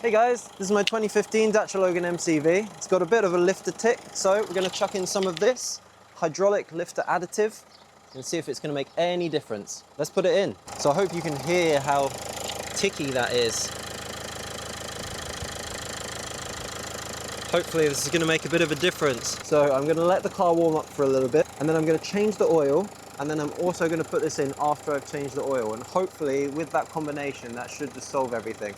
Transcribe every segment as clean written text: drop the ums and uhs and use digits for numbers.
Hey guys, this is my 2015 Dacia Logan MCV. It's got a bit of a lifter tick, so we're going to chuck in some of this hydraulic lifter additive and see if it's going to make any difference. Let's put it in. So I hope you can hear how ticky that is. Hopefully this is going to make a bit of a difference. So I'm going to let the car warm up for a little bit, and then I'm going to change the oil, and then I'm also going to put this in after I've changed the oil, and hopefully with that combination that should just solve everything.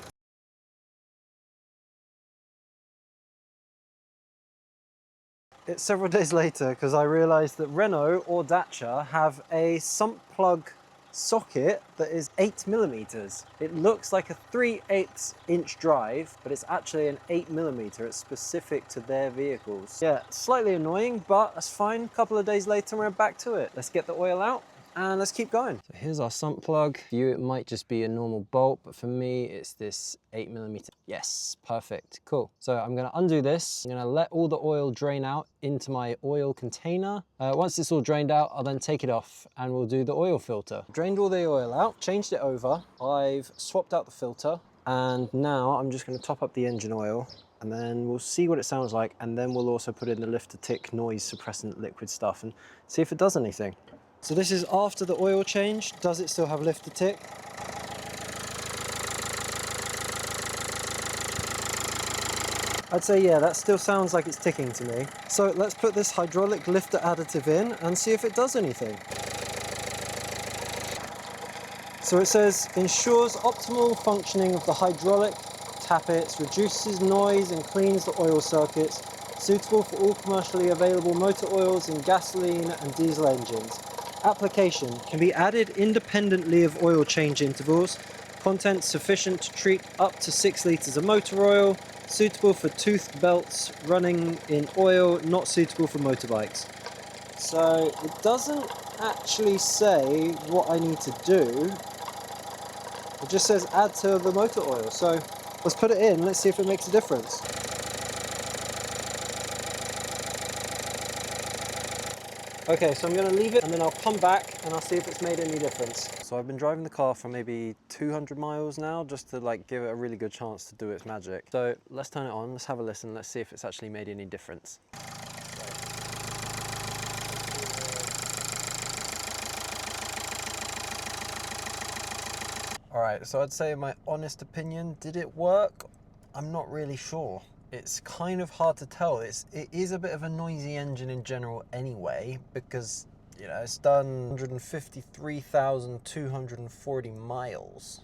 It's several days later because I realized that Renault or Dacia have a sump plug socket that is 8mm. It looks like a 3/8 inch drive, but it's actually an 8mm. It's specific to their vehicles. Yeah, slightly annoying, but that's fine. A couple of days later, we're back to it. Let's get the oil out and let's keep going. So here's our sump plug. For you, it might just be a normal bolt, but for me, it's this 8mm. Yes, perfect, cool. So I'm gonna undo this. I'm gonna let all the oil drain out into my oil container. Once it's all drained out, I'll then take it off and we'll do the oil filter. Drained all the oil out, changed it over. I've swapped out the filter, and now I'm just gonna top up the engine oil, and then we'll see what it sounds like, and then we'll also put in the lifter tick noise suppressant liquid stuff and see if it does anything. So this is after the oil change. Does it still have lifter tick? I'd say yeah, that still sounds like it's ticking to me. So let's put this hydraulic lifter additive in and see if it does anything. So it says, ensures optimal functioning of the hydraulic tappets, reduces noise and cleans the oil circuits, suitable for all commercially available motor oils in gasoline and diesel engines. Application can be added independently of oil change intervals. Content sufficient to treat up to 6 litres of motor oil. Suitable for toothed belts running in oil, not suitable for motorbikes. So it doesn't actually say what I need to do. It just says add to the motor oil. So let's put it in, let's see if it makes a difference. Okay, so I'm going to leave it and then I'll come back and I'll see if it's made any difference. So I've been driving the car for maybe 200 miles now, just to like give it a really good chance to do its magic. So let's turn it on, let's have a listen, let's see if it's actually made any difference. Alright, so I'd say in my honest opinion, did it work? I'm not really sure. It's kind of hard to tell. It is a bit of a noisy engine in general anyway, because, you know, it's done 153,240 miles.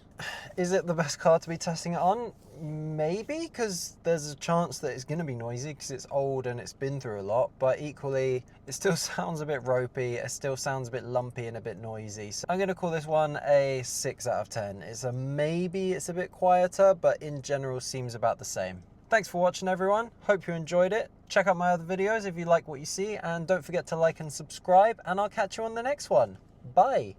Is it the best car to be testing it on? Maybe, because there's a chance that it's going to be noisy because it's old and it's been through a lot, but equally it still sounds a bit ropey, it still sounds a bit lumpy and a bit noisy. So I'm going to call this one a 6 out of 10. It's a maybe, it's a bit quieter, but in general seems about the same. Thanks for watching everyone, hope you enjoyed it. Check out my other videos if you like what you see, and don't forget to like and subscribe, and I'll catch you on the next one. Bye!